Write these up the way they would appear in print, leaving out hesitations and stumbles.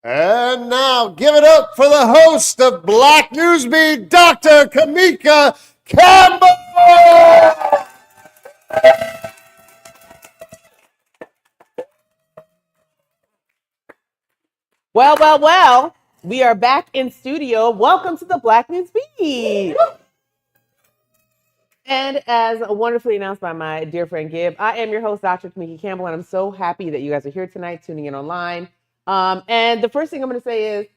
And now give it up for the host of Black News Beat, Dr. Kamika Campbell. Well, we are back in studio. Welcome to the Black News Beat. And as wonderfully announced by my dear friend Gib, I am your host, Dr. Kamiki Campbell, and I'm so happy that you guys are here tonight, tuning in online. And the first thing I'm going to say is,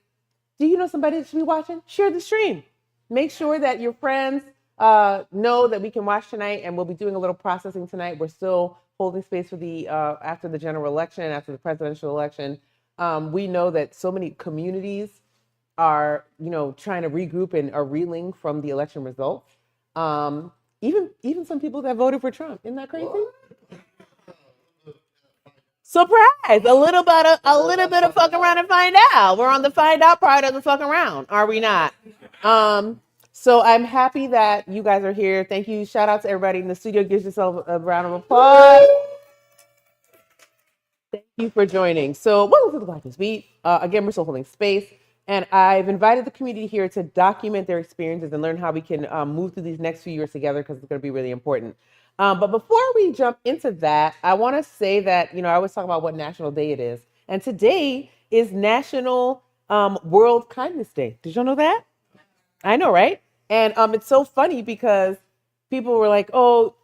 do you know somebody that should be watching? Share the stream. Make sure that your friends know that we can watch tonight, and we'll be doing a little processing tonight. We're still holding space for the after the general election, after the presidential election. We know that so many communities are, trying to regroup and are reeling from the election results. Even some people that voted for Trump. Isn't that crazy? Surprise! A little bit of fuck around and find out. We're on the find out part of the fuck around, are we not? So I'm happy that you guys are here. Thank you. Shout out to everybody in the studio. Give yourself a round of applause. Thank you for joining. So welcome to the Black News Beat. Again, we're still holding space. And I've invited the community here to document their experiences and learn how we can move through these next few years together, because it's going to be really important. But before we jump into that, I want to say that, I always talk about what national day it is. And today is National World Kindness Day. Did y'all know that? I know, right? And it's so funny because people were like, oh,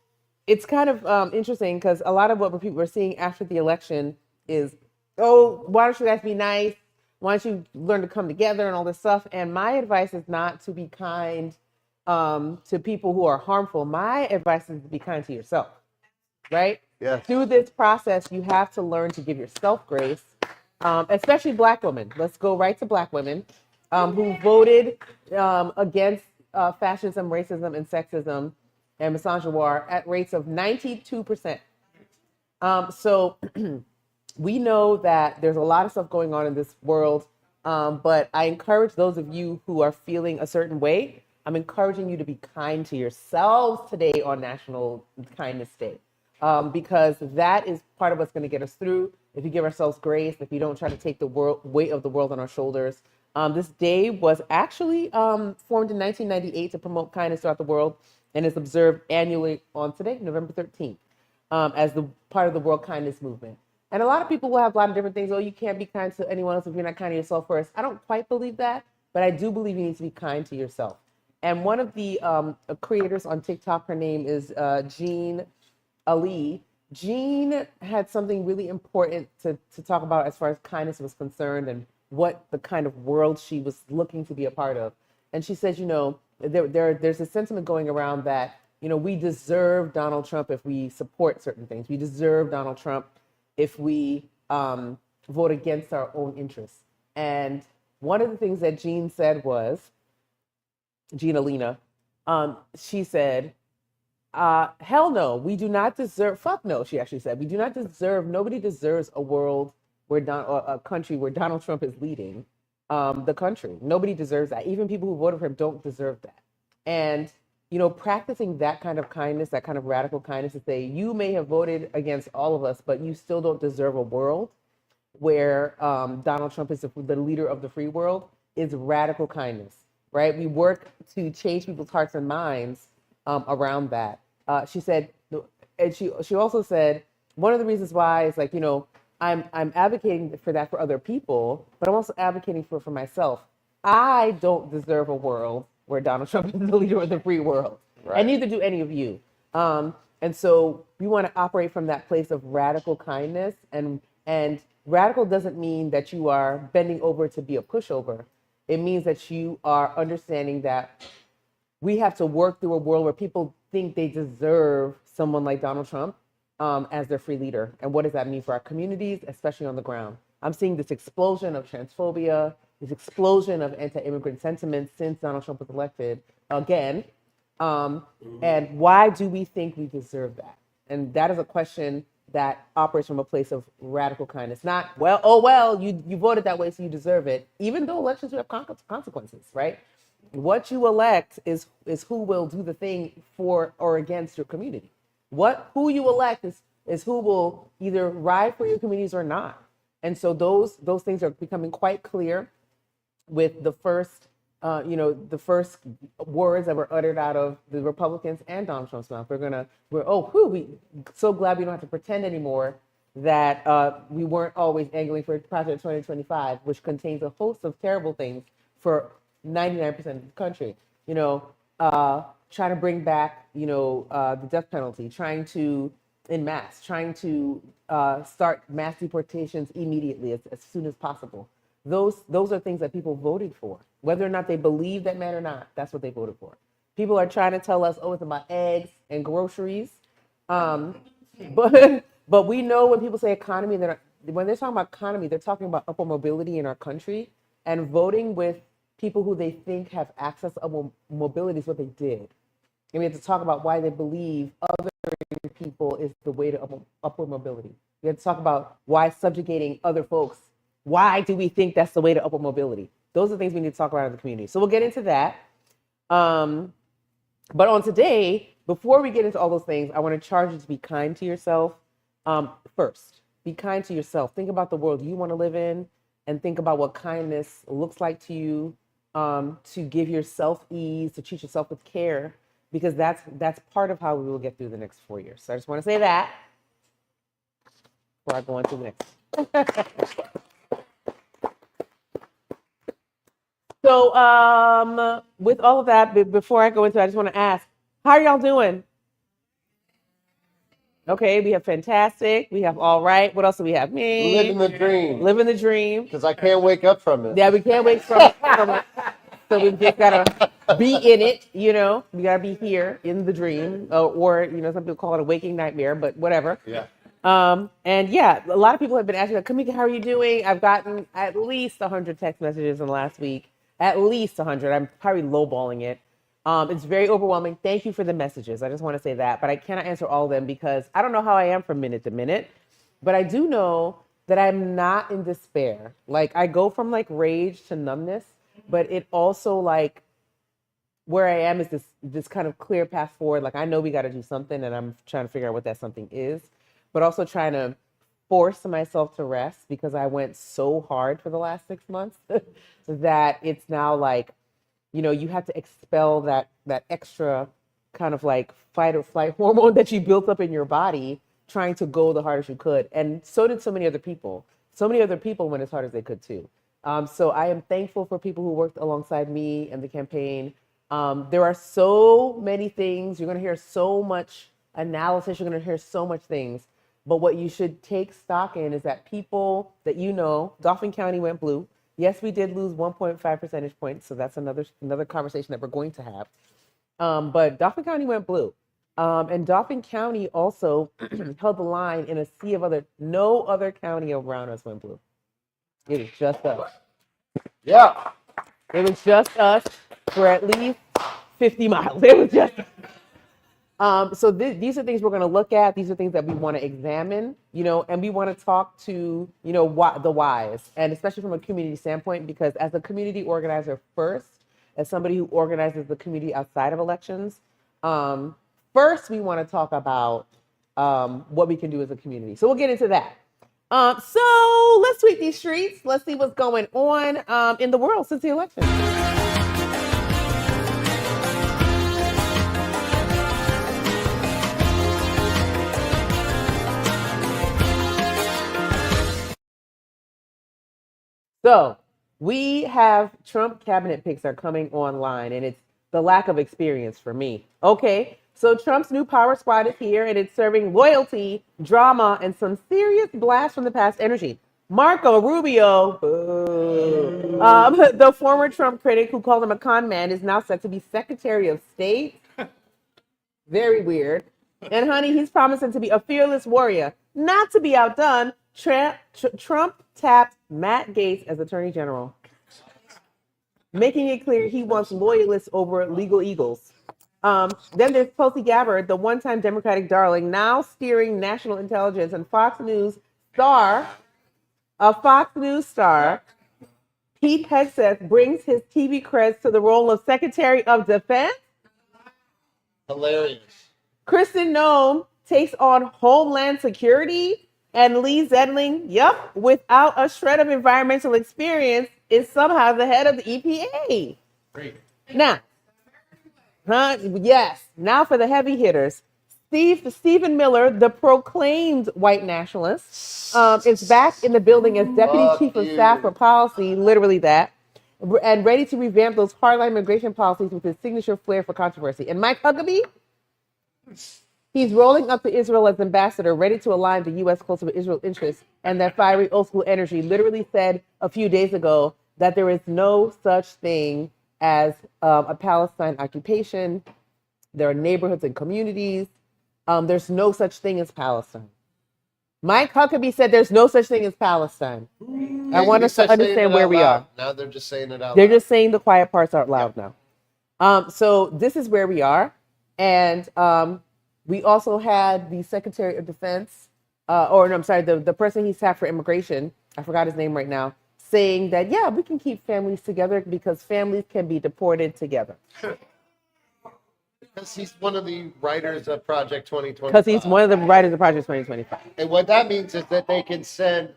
it's kind of interesting because a lot of what people were seeing after the election is, oh, why don't you guys be nice? Why don't you learn to come together and all this stuff? And my advice is not to be kind to people who are harmful. My advice is to be kind to yourself, right? Yes. Through this process, you have to learn to give yourself grace, especially Black women. Let's go right to Black women who voted against fascism, racism, and sexism and misogynoir at rates of 92%. So we know that there's a lot of stuff going on in this world, but I encourage those of you who are feeling a certain way, I'm encouraging you to be kind to yourselves today on National Kindness Day, because that is part of what's going to get us through. If we give ourselves grace, if we don't try to take the weight of the world on our shoulders. This day was actually formed in 1998 to promote kindness throughout the world, and is observed annually on today, November 13th, as the part of the World Kindness Movement. And a lot of people will have a lot of different things. Oh, you can't be kind to anyone else if you're not kind to yourself first. I don't quite believe that, but I do believe you need to be kind to yourself. And one of the creators on TikTok, her name is Jean Ali. Jean had something really important to talk about as far as kindness was concerned and what the kind of world she was looking to be a part of. And she says, there's a sentiment going around that, we deserve Donald Trump if we support certain things. We deserve Donald Trump if we vote against our own interests. And one of the things that Jean said was, Jean Alina, she said, hell no, we do not deserve, fuck no, she actually said, we do not deserve, nobody deserves a world where a country where Donald Trump is leading the country. Nobody deserves that. Even people who voted for him don't deserve that. And, practicing that kind of kindness, that kind of radical kindness to say, you may have voted against all of us, but you still don't deserve a world where Donald Trump is the leader of the free world, is radical kindness, right? We work to change people's hearts and minds around that. She said, and she also said, one of the reasons why is like, I'm advocating for that for other people, but I'm also advocating for myself. I don't deserve a world where Donald Trump is the leader of the free world, right. And neither do any of you. And so we want to operate from that place of radical kindness, and radical doesn't mean that you are bending over to be a pushover. It means that you are understanding that we have to work through a world where people think they deserve someone like Donald Trump as their free leader. And what does that mean for our communities, especially on the ground? I'm seeing this explosion of transphobia, this explosion of anti-immigrant sentiments since Donald Trump was elected again. And why do we think we deserve that? And that is a question that operates from a place of radical kindness. Not, you voted that way, so you deserve it. Even though elections will have consequences, right? What you elect is who will do the thing for or against your community. Who you elect is who will either ride for your communities or not. And so those things are becoming quite clear with the first, the first words that were uttered out of the Republicans and Donald Trump's mouth. We so glad we don't have to pretend anymore that we weren't always angling for Project 2025, which contains a host of terrible things for 99% of the country. Trying to bring back, the death penalty, trying to start mass deportations immediately as soon as possible. Those are things that people voted for, whether or not they believe that man or not. That's what they voted for. People are trying to tell us, oh, it's about eggs and groceries, but we know when people say economy, when they're talking about economy, they're talking about upward mobility in our country, and voting with people who they think have access to upward mobility is what they did. And we have to talk about why they believe other people is the way to upward mobility. We have to talk about why subjugating other folks. Why do we think that's the way to upward mobility? Those are things we need to talk about in the community. So we'll get into that. But on today, before we get into all those things, I want to charge you to be kind to yourself. First, be kind to yourself. Think about the world you want to live in, and think about what kindness looks like to you, to give yourself ease, to treat yourself with care, because that's part of how we will get through the next 4 years. So I just want to say that before I go on to the next. So with all of that, before I go into it, I just want to ask, how are y'all doing? Okay, we have fantastic. We have all right. What else do we have? Me. Living the dream. Living the dream. Because I can't wake up from it. Yeah, we can't wake from it. So we've just got to be in it, We got to be here in the dream. Or, some people call it a waking nightmare, but whatever. Yeah. And yeah, a lot of people have been asking, Kamika, how are you doing? I've gotten at least 100 text messages in the last week. At least 100. I'm probably lowballing it. It's very overwhelming. Thank you for the messages. I just want to say that, but I cannot answer all of them because I don't know how I am from minute to minute, but I do know that I'm not in despair. Like I go from like rage to numbness, but it also like where I am is this kind of clear path forward. Like I know we got to do something and I'm trying to figure out what that something is, but also trying to force myself to rest because I went so hard for the last 6 months that it's now like, you have to expel that extra kind of like fight or flight hormone that you built up in your body trying to go the hardest you could. And so did so many other people. So many other people went as hard as they could too. So I am thankful for people who worked alongside me in the campaign. There are so many things. You're going to hear so much analysis. You're going to hear so much things. But what you should take stock in is that people that Dauphin County went blue. Yes, we did lose 1.5 percentage points, so that's another conversation that we're going to have. But Dauphin County went blue. And Dauphin County also held the line in a sea of no other county around us went blue. It was just us. Yeah. It was just us for at least 50 miles. It was just so these are things we're going to look at. These are things that we want to examine, and we want to talk to, the whys, and especially from a community standpoint, because as a community organizer first, as somebody who organizes the community outside of elections, first we want to talk about what we can do as a community. So we'll get into that. So let's sweep these streets. Let's see what's going on in the world since the election. So we have Trump cabinet picks are coming online, and it's the lack of experience for me. Okay, so Trump's new power squad is here, and it's serving loyalty, drama, and some serious blast from the past energy. Marco Rubio, the former Trump critic who called him a con man, is now set to be Secretary of State. Very weird. And honey, he's promising to be a fearless warrior. Not to be outdone, Trump tapped Matt Gaetz as Attorney General, making it clear he wants loyalists over legal eagles. Then there's Tulsi Gabbard, the one-time Democratic darling, now steering national intelligence, and Fox News star Pete Hegseth brings his TV creds to the role of Secretary of Defense. Hilarious. Kristen Noem takes on Homeland Security. And Lee Zedling, yep, without a shred of environmental experience, is somehow the head of the EPA. Great. Now, yes. Now for the heavy hitters. Stephen Miller, the proclaimed white nationalist, is back in the building as Deputy Fuck Chief of you. Staff for Policy, literally that, and ready to revamp those hardline immigration policies with his signature flair for controversy. And Mike Huckabee, he's rolling up to Israel as ambassador, ready to align the U.S. closer with Israel's interests, and that fiery old school energy literally said a few days ago that there is no such thing as a Palestine occupation. There are neighborhoods and communities. There's no such thing as Palestine. Mike Huckabee said there's no such thing as Palestine. I want us to understand where we are. Now they're just saying it out They're loud. just saying the quiet parts out loud now. So this is where we are. And we also had the Secretary of Defense, the person he's had for immigration, I forgot his name right now, saying that, yeah, we can keep families together because families can be deported together. Because he's one of the writers of Project 2025. Because he's one of the writers of Project 2025. And what that means is that they can send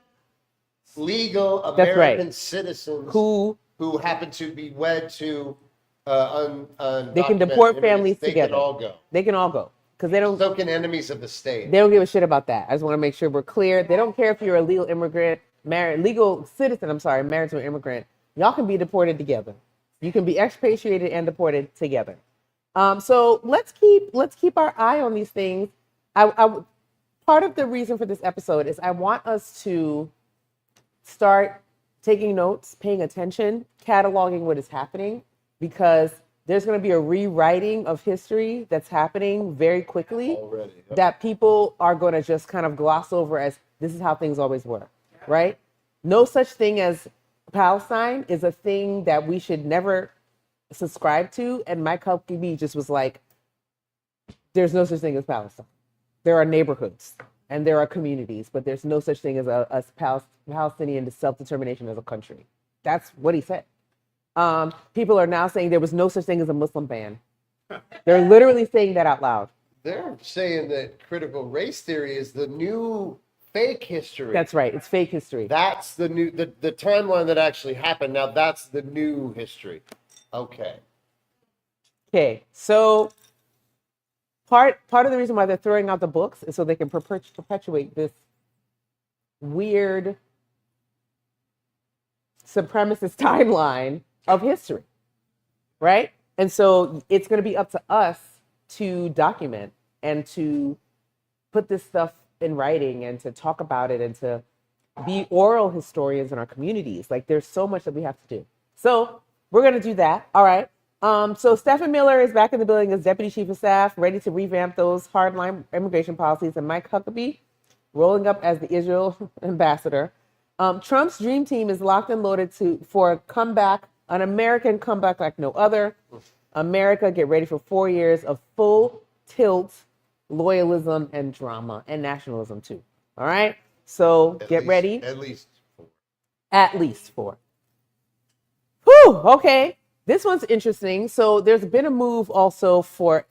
legal That's right. American citizens Who happen to be wed to they can deport families they together. Can all go. They can all go. Because they don't. So can enemies of the state. They don't give a shit about that. I just want to make sure we're clear. They don't care if you're a legal immigrant, legal citizen, married to an immigrant. Y'all can be deported together. You can be expatriated and deported together. So let's keep our eye on these things. Part of the reason for this episode is I want us to start taking notes, paying attention, cataloging what is happening, because there's going to be a rewriting of history that's happening very quickly Already, yep. that people are going to just kind of gloss over as this is how things always were, right? No such thing as Palestine is a thing that we should never subscribe to. And Mike Huckabee just was like, there's no such thing as Palestine. There are neighborhoods and there are communities, but there's no such thing as a Palestinian self-determination as a country. That's what he said. People are now saying there was no such thing as a Muslim ban. They're literally saying that out loud. They're saying that critical race theory is the new fake history. That's right. It's fake history. That's the new the timeline that actually happened. Now that's the new history. Okay. So part of the reason why they're throwing out the books is so they can perpetuate this weird supremacist timeline of history, right? And so it's going to be up to us to document and to put this stuff in writing and to talk about it and to be oral historians in our communities. Like there's so much that we have to do. So we're going to do that. All right. So Stephen Miller is back in the building as Deputy Chief of Staff, ready to revamp those hardline immigration policies. And Mike Huckabee rolling up as the Israel ambassador. Trump's dream team is locked and loaded for a comeback, an American comeback like no other. America, get ready for 4 years of full tilt loyalism and drama and nationalism too. All right. So get ready. At least 4. At least 4. Whew. Okay. This one's interesting. So there's been a move also for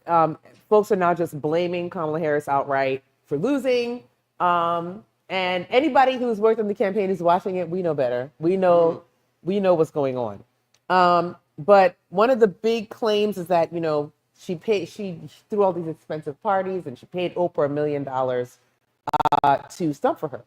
folks are now just blaming Kamala Harris outright for losing. And anybody who's worked on the campaign is watching it. We know better. We know what's going on. But one of the big claims is that, she threw all these expensive parties and she paid Oprah $1 million to stump for her.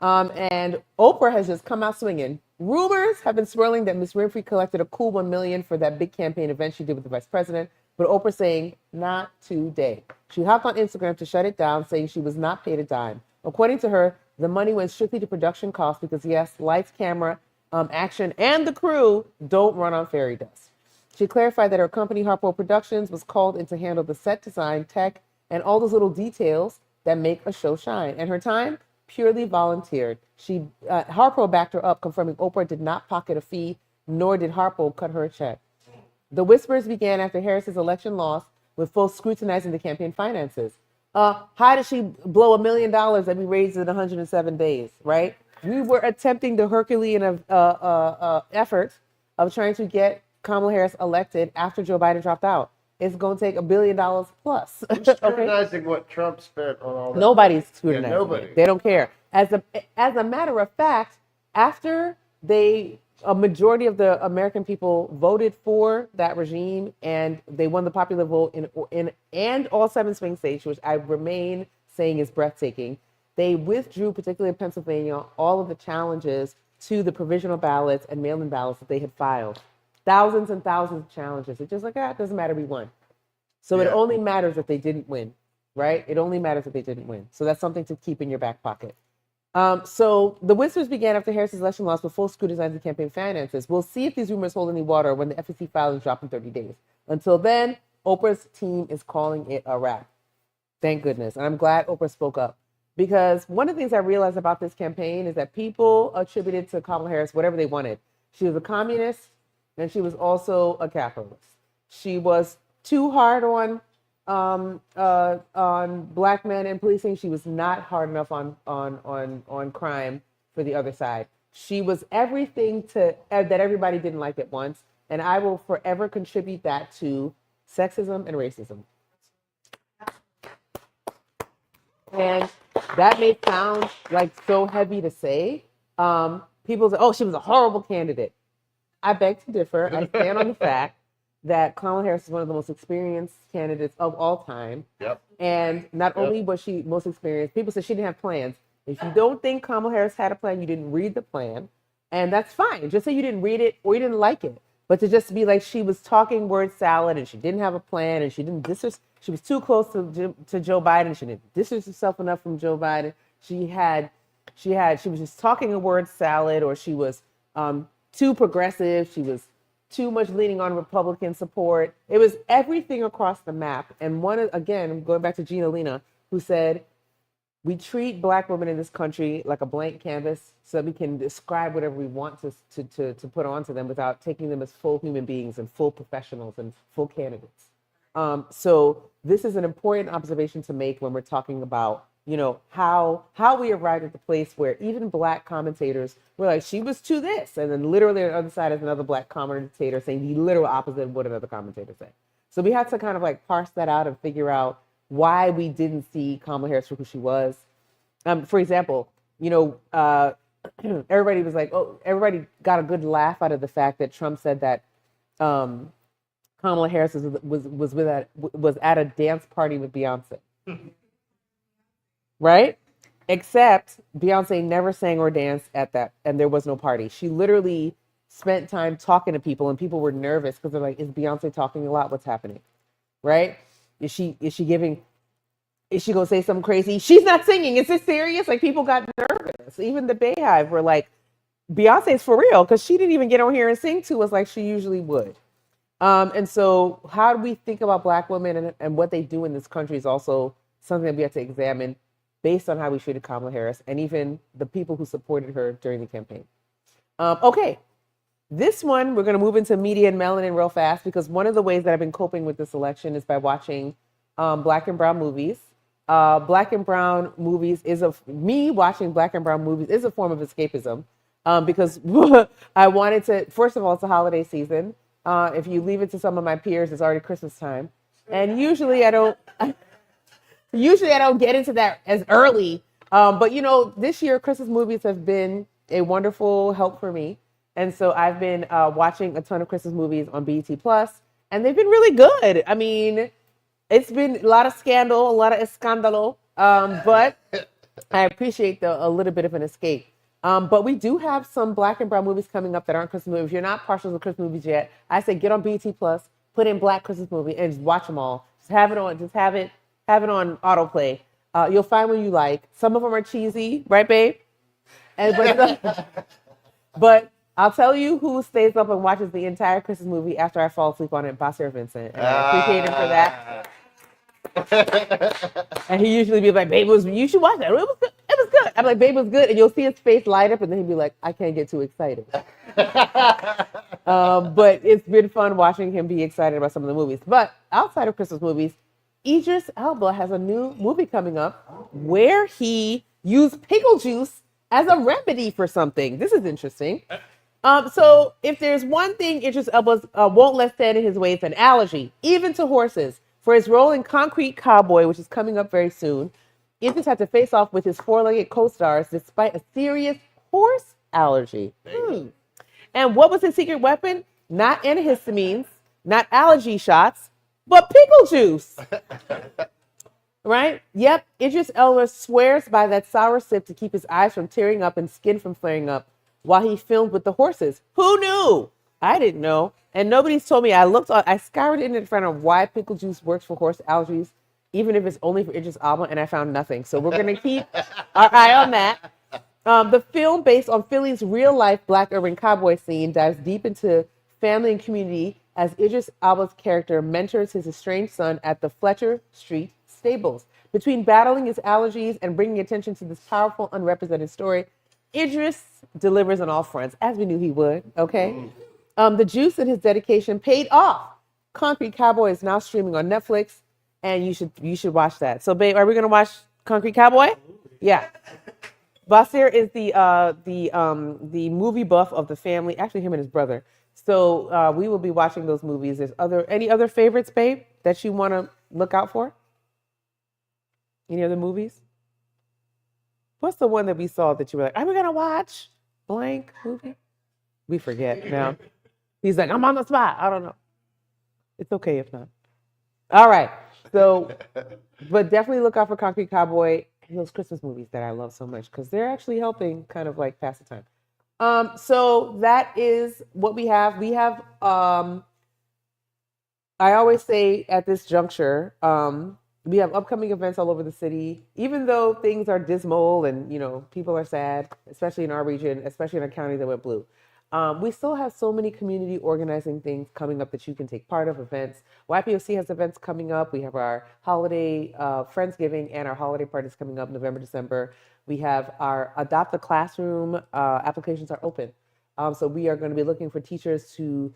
And Oprah has just come out swinging. Rumors have been swirling that Miss Winfrey collected a cool $1 million for that big campaign event she did with the vice president. But Oprah saying, not today. She hopped on Instagram to shut it down, saying she was not paid a dime. According to her, the money went strictly to production costs because, yes, lights, camera, action, and the crew don't run on fairy dust. She clarified that her company, Harpo Productions, was called in to handle the set design, tech, and all those little details that make a show shine. And her time, purely volunteered. Harpo backed her up, confirming Oprah did not pocket a fee, nor did Harpo cut her a check. The whispers began after Harris's election loss, with folks scrutinizing the campaign finances. How did she blow $1 million that we raised in 107 days, right? We were attempting the Herculean effort of trying to get Kamala Harris elected after Joe Biden dropped out. It's going to take $1 billion plus. Who's scrutinizing what Trump spent on all that? Nobody's scrutinizing. Nobody. They don't care. As a matter of fact, after a majority of the American people voted for that regime and they won the popular vote in and all 7 swing states, which I remain saying is breathtaking, they withdrew, particularly in Pennsylvania, all of the challenges to the provisional ballots and mail-in ballots that they had filed. Thousands and thousands of challenges. It's just like, it doesn't matter, we won. So it only matters that they didn't win, right? It only matters that they didn't win. So that's something to keep in your back pocket. So the whispers began after Harris's election loss with full scrutiny into campaign finances. We'll see if these rumors hold any water when the FEC filings drop in 30 days. Until then, Oprah's team is calling it a wrap. Thank goodness. And I'm glad Oprah spoke up. Because one of the things I realized about this campaign is that people attributed to Kamala Harris whatever they wanted. She was a communist and she was also a capitalist. She was too hard on black men and policing. She was not hard enough on crime for the other side. She was everything that everybody didn't like at once. And I will forever contribute that to sexism and racism. And that may sound like so heavy to say. People say, oh, she was a horrible candidate. I beg to differ. I stand on the fact that Kamala Harris is one of the most experienced candidates of all time. Yep. And not only was she most experienced, people said she didn't have plans. If you don't think Kamala Harris had a plan, you didn't read the plan. And that's fine. Just say you didn't read it or you didn't like it. But to just be like she was talking word salad and she didn't have a plan and she didn't she was too close to Joe Biden. She didn't distance herself enough from Joe Biden. She was just talking a word salad, or she was too progressive. She was too much leaning on Republican support. It was everything across the map. And again, going back to Gina Lina, who said, we treat black women in this country like a blank canvas so that we can describe whatever we want to put onto them without taking them as full human beings and full professionals and full candidates. So this is an important observation to make when we're talking about, how we arrived at the place where even black commentators were like, she was to this. And then literally on the other side is another black commentator saying the literal opposite of what another commentator said. So we had to kind of like parse that out and figure out why we didn't see Kamala Harris for who she was. For example, everybody was like, oh, everybody got a good laugh out of the fact that Trump said that Kamala Harris was at a dance party with Beyonce. Right? Except Beyonce never sang or danced at that, and there was no party. She literally spent time talking to people, and people were nervous because they're like, is Beyonce talking a lot? What's happening? Right? Is she gonna say something crazy? She's not singing. Is this serious? Like, people got nervous. Even the Bayhive were like, Beyonce's for real, because she didn't even get on here and sing to us like she usually would. And so how do we think about black women and what they do in this country is also something that we have to examine based on how we treated Kamala Harris and even the people who supported her during the campaign. Okay, this one, we're going to move into media and melanin real fast, because one of the ways that I've been coping with this election is by watching black and brown movies. Black and brown movies watching black and brown movies is a form of escapism, because I wanted to, first of all, it's a holiday season. If you leave it to some of my peers, it's already Christmas time. And usually I don't get into that as early. But this year, Christmas movies have been a wonderful help for me. And so I've been watching a ton of Christmas movies on BET Plus, and they've been really good. I mean, it's been a lot of scandal, a lot of escandalo, but I appreciate a little bit of an escape. But we do have some black and brown movies coming up that aren't Christmas movies. If you're not partial to Christmas movies yet, I say get on BET Plus, put in Black Christmas movie, and just watch them all. Just have it on autoplay. You'll find one you like. Some of them are cheesy, right, babe? But I'll tell you who stays up and watches the entire Christmas movie after I fall asleep on it, Basir Vincent. And I appreciate him for that. And he usually be like, babe, you should watch that. It was good. It was good. I'm like, babe, it was good. And you'll see his face light up, and then he'll be like, I can't get too excited. But it's been fun watching him be excited about some of the movies. But outside of Christmas movies, Idris Elba has a new movie coming up where he used pickle juice as a remedy for something. This is interesting. So if there's one thing Idris Elba won't let stand in his way, it's an allergy, even to horses. For his role in Concrete Cowboy, which is coming up very soon, Idris had to face off with his four-legged co-stars despite a serious horse allergy. And what was his secret weapon? Not antihistamines, not allergy shots, but pickle juice. Right? Yep. Idris Elba swears by that sour sip to keep his eyes from tearing up and skin from flaring up while he filmed with the horses. Who knew? I didn't know. And nobody's told me. I scoured the internet to find out why pickle juice works for horse allergies, even if it's only for Idris Elba, and I found nothing. So we're going to keep our eye on that. The film, based on Philly's real-life Black urban cowboy scene, dives deep into family and community as Idris Elba's character mentors his estranged son at the Fletcher Street stables. Between battling his allergies and bringing attention to this powerful, unrepresented story, Idris delivers on all fronts, as we knew he would, okay? The juice and his dedication paid off. Concrete Cowboy is now streaming on Netflix, and you should watch that. So, babe, are we going to watch Concrete Cowboy? Yeah. Basir is the movie buff of the family. Actually, him and his brother. So we will be watching those movies. There's any other favorites, babe, that you want to look out for? Any other movies? What's the one that we saw that you were like, are we gonna watch blank movie? We forget now. He's like, I'm on the spot. I don't know. It's okay if not. All right. So, but definitely look out for Concrete Cowboy and those Christmas movies that I love so much because they're actually helping kind of like pass the time. So that is what we have. We have, I always say at this juncture, we have upcoming events all over the city. Even though things are dismal and, people are sad, especially in our region, especially in our county that went blue. We still have so many community organizing things coming up that you can take part of, events. YPOC has events coming up. We have our holiday Friendsgiving and our holiday parties coming up November, December. We have our Adopt a Classroom applications are open. So we are going to be looking for teachers to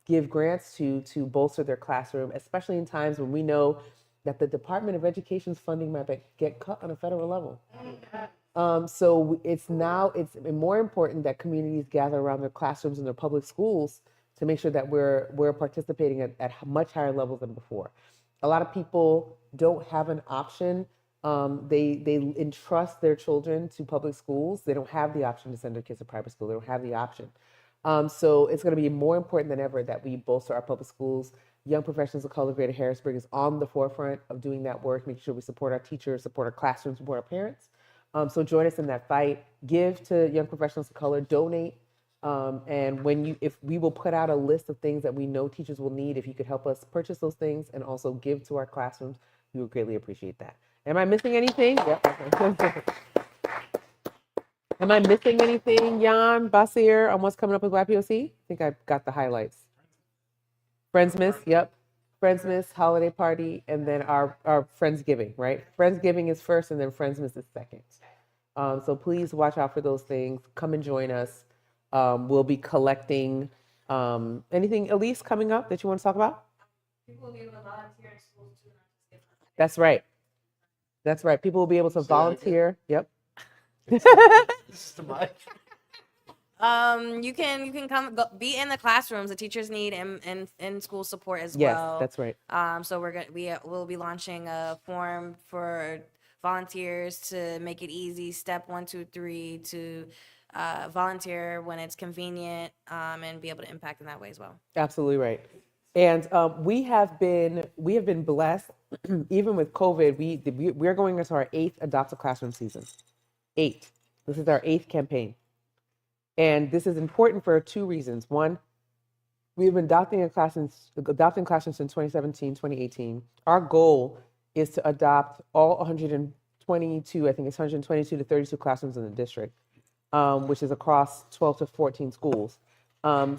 give grants to bolster their classroom, especially in times when we know that the Department of Education's funding might get cut on a federal level. So it's more important that communities gather around their classrooms and their public schools to make sure that we're participating at much higher levels than before. A lot of people don't have an option. They entrust their children to public schools. They don't have the option to send their kids to private school. They don't have the option. So it's going to be more important than ever that we bolster our public schools. Young Professionals of Color Greater Harrisburg is on the forefront of doing that work, making sure we support our teachers, support our classrooms, support our parents. So join us in that fight. Give to Young Professionals of Color, donate. And if we will put out a list of things that we know teachers will need, if you could help us purchase those things and also give to our classrooms, we would greatly appreciate that. Am I missing anything? Yep. Am I missing anything, Jan, Basir, on what's coming up with YPOC? I think I got the highlights. Friendsmas, yep. Friendsmas, holiday party, and then our Friendsgiving, right? Friendsgiving is first, and then Friendsmas is second. So please watch out for those things. Come and join us. We'll be collecting anything, Elise, coming up that you want to talk about? People will be able to volunteer in schools too. That's right. That's right. People will be able to volunteer. Yep. This is the mic. You can be in the classrooms. The teachers need and school support as well. Yes, that's right. So we'll be launching a form for volunteers to make it easy. Step 1, 2, 3 to volunteer when it's convenient and be able to impact in that way as well. Absolutely right. And we have been blessed, even with COVID. We're going into our 8th Adopt a Classroom season. 8. This is our 8th campaign. And this is important for 2 reasons. One, we've been adopting classrooms since 2017, 2018. Our goal is to adopt all 122, I think it's 122 to 32 classrooms in the district, which is across 12 to 14 schools. Yeah.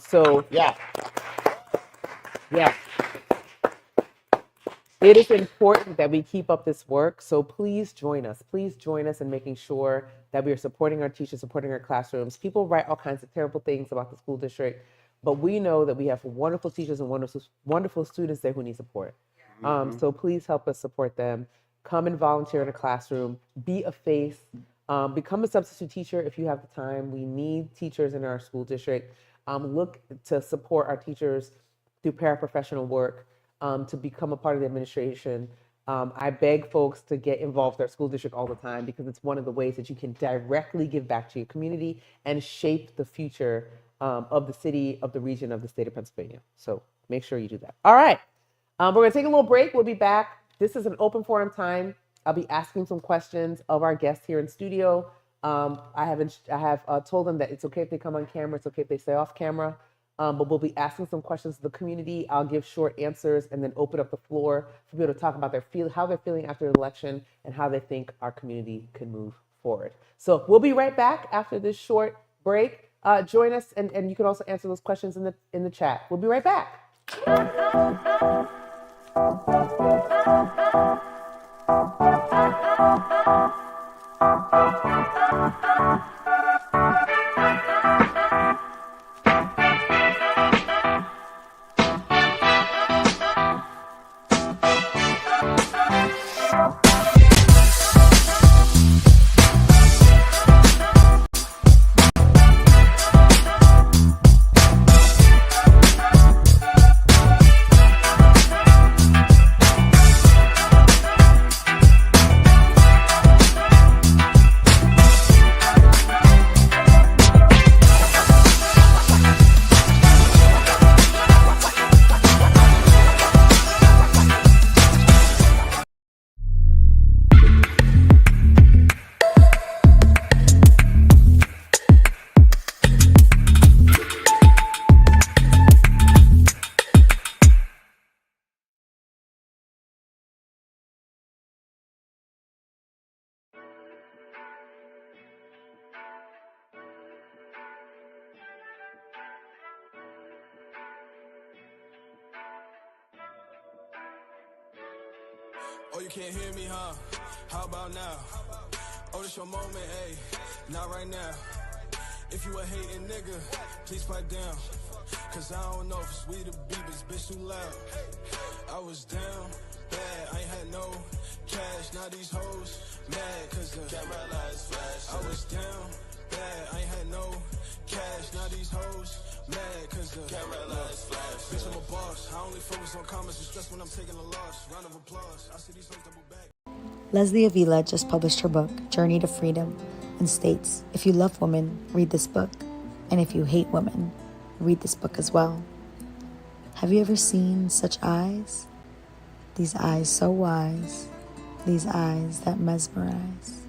It is important that we keep up this work. So please join us. Please join us in making sure that we are supporting our teachers, supporting our classrooms. People write all kinds of terrible things about the school district, but we know that we have wonderful teachers and wonderful students there who need support. So please help us support them. Come and volunteer in a classroom. Be a face. Become a substitute teacher if you have the time. We need teachers in our school district. Look to support our teachers through paraprofessional work. To become a part of the administration. I beg folks to get involved with their school district all the time because it's one of the ways that you can directly give back to your community and shape the future of the city, of the region, of the state of Pennsylvania. So make sure you do that. All right. We're going to take a little break. We'll be back. This is an open forum time. I'll be asking some questions of our guests here in studio. I have told them that it's okay if they come on camera. It's okay if they stay off camera. But we'll be asking some questions to the community. I'll give short answers and then open up the floor for people to talk about how they're feeling after the election and how they think our community can move forward. So we'll be right back after this short break. Join us, and you can also answer those questions in the chat. We'll be right back. Oh, you can't hear me, huh? How about now? Oh, this your moment, ayy. Not right now. If you a hating nigga, please pipe down. Cause I don't know if it's we the beat, this bitch too loud. I was down bad, I ain't had no cash. Now these hoes mad cause the camera lights flash. I was down bad, I ain't had no cash. Now these hoes mad cause the camera lights flash. Bitch, I'm a boss. I only focus on comments and stress when I'm taking a loss. Round of applause. I see these hoes double back. Leslie Avila just published her book, Journey to Freedom, and states, if you love women, read this book. And if you hate women, read this book as well. Have you ever seen such eyes? These eyes so wise, these eyes that mesmerize.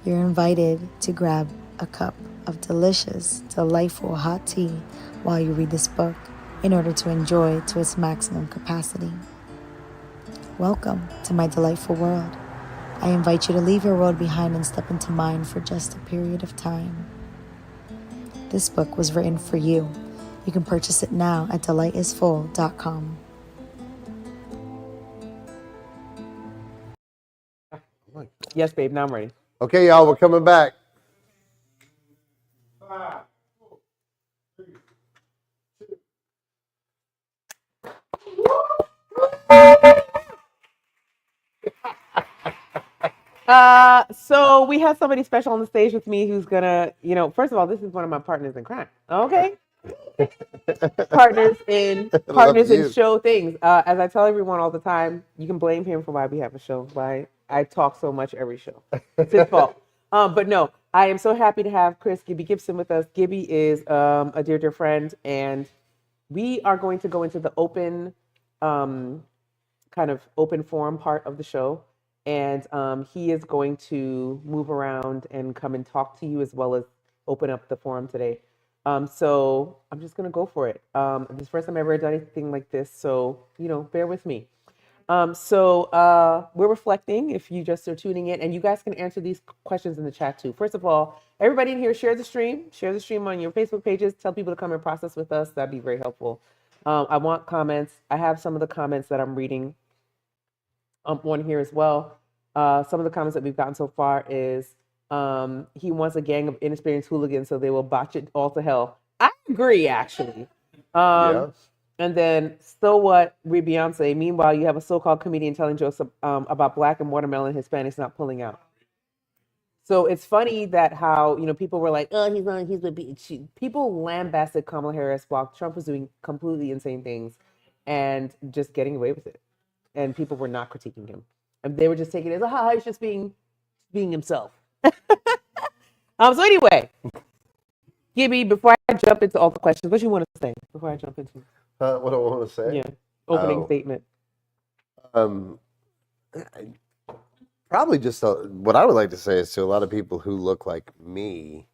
You're invited to grab a cup of delicious, delightful hot tea while you read this book in order to enjoy to its maximum capacity. Welcome to my delightful world. I invite you to leave your world behind and step into mine for just a period of time. This book was written for you. You can purchase it now at delightisfull.com. Yes, babe. Now I'm ready. Okay, y'all, we're coming back. So we have somebody special on the stage with me who's gonna, first of all, this is one of my partners in crime. Okay. partners in show things. As I tell everyone all the time, you can blame him for why we have a show. Why I talk so much every show. It's his fault. But no, I am so happy to have Chris Gibby Gibson with us. Gibby is a dear friend, and we are going to go into the open, kind of open forum part of the show. And he is going to move around and come and talk to you as well as open up the forum today. So I'm just going to go for it. This is the first time I've ever done anything like this. So, bear with me. We're reflecting if you just are tuning in, and you guys can answer these questions in the chat too. First of all, everybody in here, share the stream on your Facebook pages. Tell people to come and process with us. That'd be very helpful. I want comments. I have some of the comments that I'm reading on here as well. Some of the comments that we've gotten so far is he wants a gang of inexperienced hooligans so they will botch it all to hell. I agree, actually. Yeah. And then, so what, Beyonce? Meanwhile, you have a so-called comedian telling jokes about black and watermelon Hispanics not pulling out. So it's funny that how, people were like, oh, he's with people lambasted Kamala Harris while Trump was doing completely insane things and just getting away with it. and people were not critiquing him, and they were just taking it as, he's just being himself. So anyway, Gibby, before I jump into all the questions, what you want to say before I jump into What do I want to say? opening statement? Probably just what I would like to say is to a lot of people who look like me.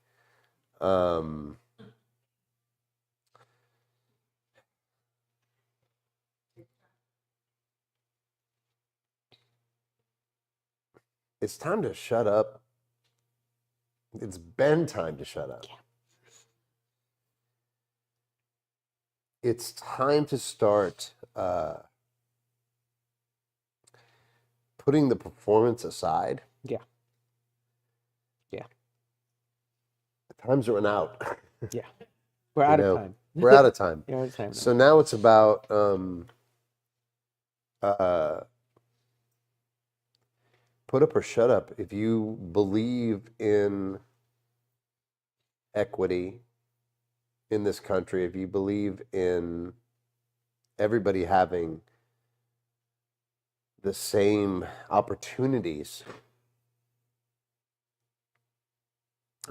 It's time to shut up. It's been time to shut up. Yeah. It's time to start putting the performance aside. Yeah. Yeah. The time's run out. Yeah. We're out of time. We're out of time. You're out of time now. So now it's about put up or shut up. If you believe in equity in this country, if you believe in everybody having the same opportunities,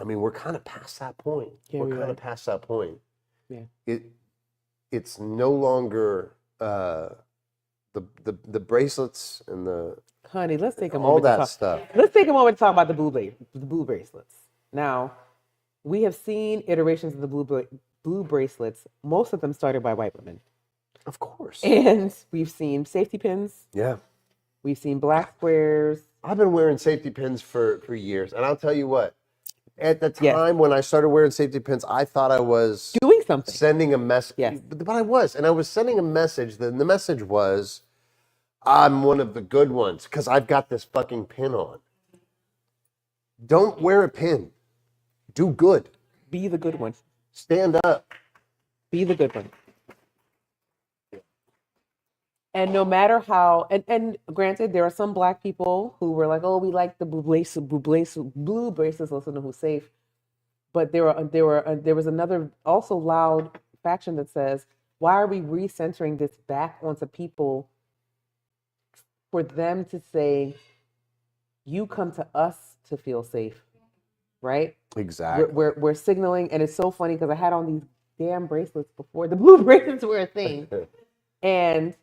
I mean, we're kind of past that point. Yeah, we're we kind are. of past that point. Yeah. It's no longer the bracelets and the Honey, let's take a all moment to that talk. stuff. Let's take a moment to talk about the blue bracelets. Now, we have seen iterations of the blue bracelets. Most of them started by white women. Of course. And we've seen safety pins. Yeah. We've seen black squares. I've been wearing safety pins for years. And I'll tell you what, at the Yes. time when I started wearing safety pins, I thought I was Doing something. sending a message. Yes. But I was. And I was sending a message. The message was, I'm one of the good ones because I've got this fucking pin on. Don't wear a pin. Do good. Be the good one. Stand up. Be the good one. And no matter how, and granted, there are some black people who were like, oh, we like the blue bracelets, listen to who's safe. But there was another also loud faction that says, why are we recentering this back onto people for them to say, you come to us to feel safe, right? Exactly. We're signaling, and it's so funny because I had on these damn bracelets before the blue bracelets were a thing. And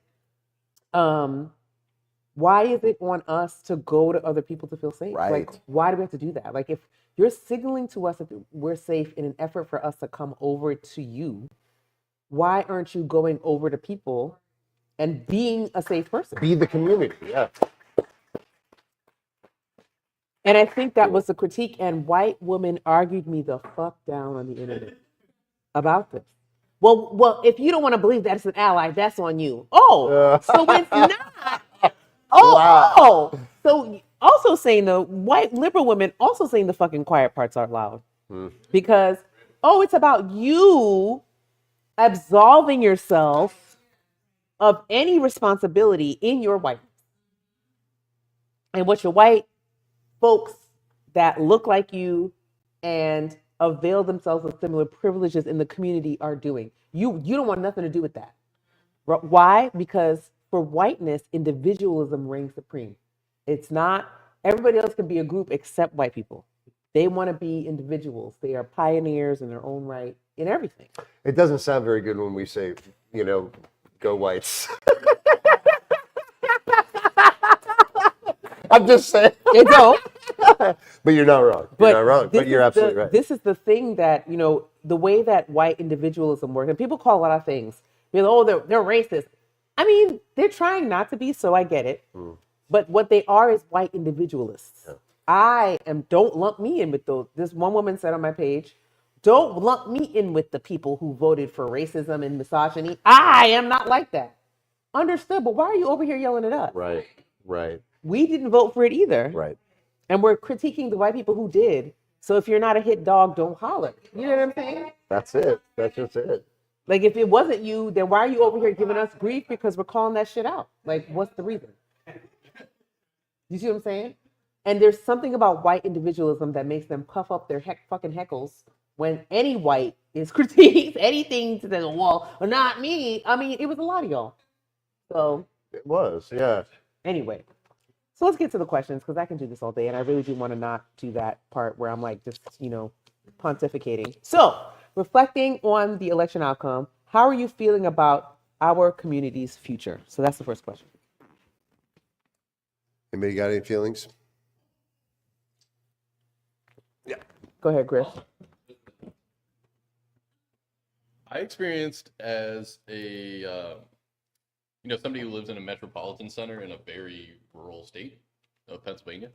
why is it on us to go to other people to feel safe? Right. Like, why do we have to do that? Like, if you're signaling to us that we're safe in an effort for us to come over to you, why aren't you going over to people and being a safe person? Be the community. Yeah. And I think that was the critique, and white women argued me the fuck down on the internet about this. Well, if you don't want to believe that's an ally, that's on you. Oh, so it's not. Oh, Wow. oh. So also saying the white liberal women also saying the fucking quiet parts out loud. Because, it's about you absolving yourself of any responsibility in your whiteness. And what your white folks that look like you and avail themselves of similar privileges in the community are doing. You don't want nothing to do with that. Why? Because for whiteness, individualism reigns supreme. It's not, everybody else can be a group except white people. They want to be individuals. They are pioneers in their own right in everything. It doesn't sound very good when we say, go whites. I'm just saying. They don't. But you're not wrong. You're not wrong. But you're absolutely right. This is the thing that, the way that white individualism works, and people call a lot of things, they're racist. I mean, they're trying not to be, so I get it. But what they are is white individualists. Yeah. Don't lump me in with those. This one woman said on my page, don't lump me in with the people who voted for racism and misogyny. I am not like that. Understood, but why are you over here yelling at us? Right. We didn't vote for it either. Right. And we're critiquing the white people who did. So if you're not a hit dog, don't holler. You know what I'm saying? That's it. That's just it. Like, if it wasn't you, then why are you over here giving us grief? Because we're calling that shit out. Like, what's the reason? You see what I'm saying? And there's something about white individualism that makes them puff up their fucking heckles when any white is critiqued, anything to the wall, or not me. I mean, it was a lot of y'all. So It was, yeah. Anyway, so let's get to the questions because I can do this all day, and I really do want to not do that part where I'm like just pontificating. So, reflecting on the election outcome, how are you feeling about our community's future? So that's the first question. Anybody got any feelings? Go ahead, Chris. I experienced as a somebody who lives in a metropolitan center in a very rural state of Pennsylvania.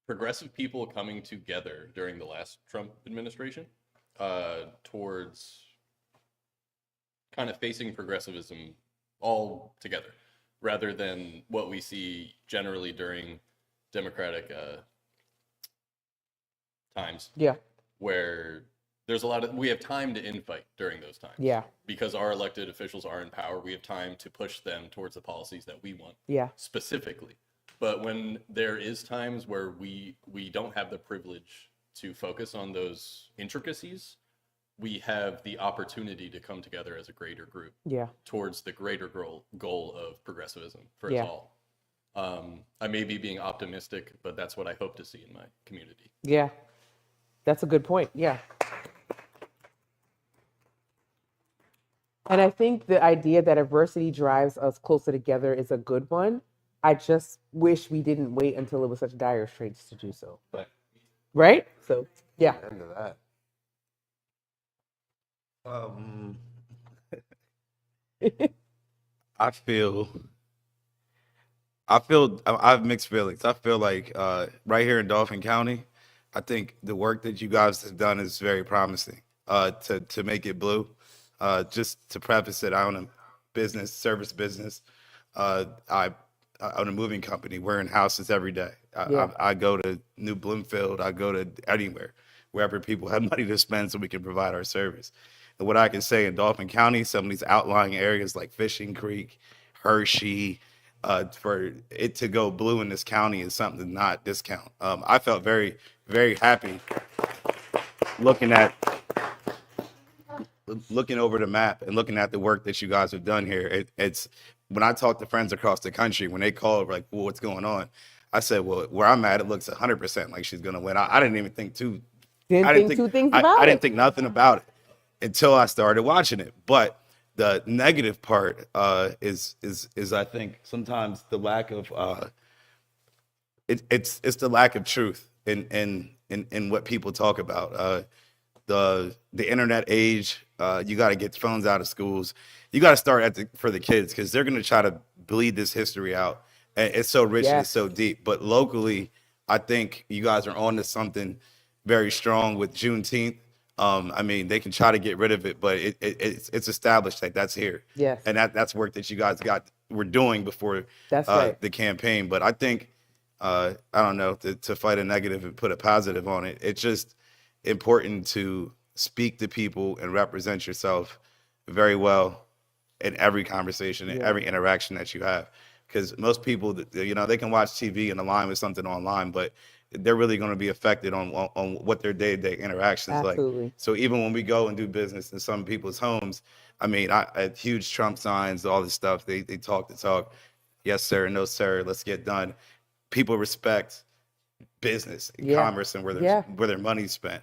Progressive people coming together during the last Trump administration towards kind of facing progressivism all together, rather than what we see generally during Democratic times. Yeah. Where we have time to infight during those times. Yeah. Because our elected officials are in power, we have time to push them towards the policies that we want. Yeah. Specifically. But when there is times where we don't have the privilege to focus on those intricacies, we have the opportunity to come together as a greater group. Yeah. Towards the greater goal of progressivism for us all. I may be being optimistic, but that's what I hope to see in my community. Yeah. That's a good point. Yeah. And I think the idea that adversity drives us closer together is a good one. I just wish we didn't wait until it was such dire straits to do so. Right? So, yeah. End of that. I have mixed feelings. I feel like right here in Dauphin County, I think the work that you guys have done is very promising to make it blue. Just to preface it, I own a service business. I own a moving company. We're in houses every day. I go to New Bloomfield. I go to anywhere, wherever people have money to spend so we can provide our service. And what I can say in Dauphin County, some of these outlying areas like Fishing Creek, Hershey, for it to go blue in this county is something to not discount. I felt very, very happy looking over the map and looking at the work that you guys have done here. It's when I talk to friends across the country, when they call like, well, what's going on? I said, well, where I'm at, it looks 100% like she's going to win. I didn't even think I didn't think nothing about it until I started watching it. But the negative part is I think sometimes the lack of it's the lack of truth in what people talk about. The internet age, you got to get phones out of schools. You got to start for the kids because they're going to try to bleed this history out. And it's so rich and it's so deep. But locally, I think you guys are on to something very strong with Juneteenth. I mean, they can try to get rid of it, but it's established that that's here. Yes. And that's work that you guys were doing before the campaign. But I think, I don't know, to fight a negative and put a positive on it, it's just important to speak to people and represent yourself very well in every conversation and every interaction that you have. Because most people, they can watch TV and align with something online, but they're really going to be affected on what their day-to-day interactions like. So even when we go and do business in some people's homes, I mean, I huge Trump signs, all this stuff. They talk the talk. Yes, sir. No, sir. Let's get done. People respect business and commerce and where their money's spent.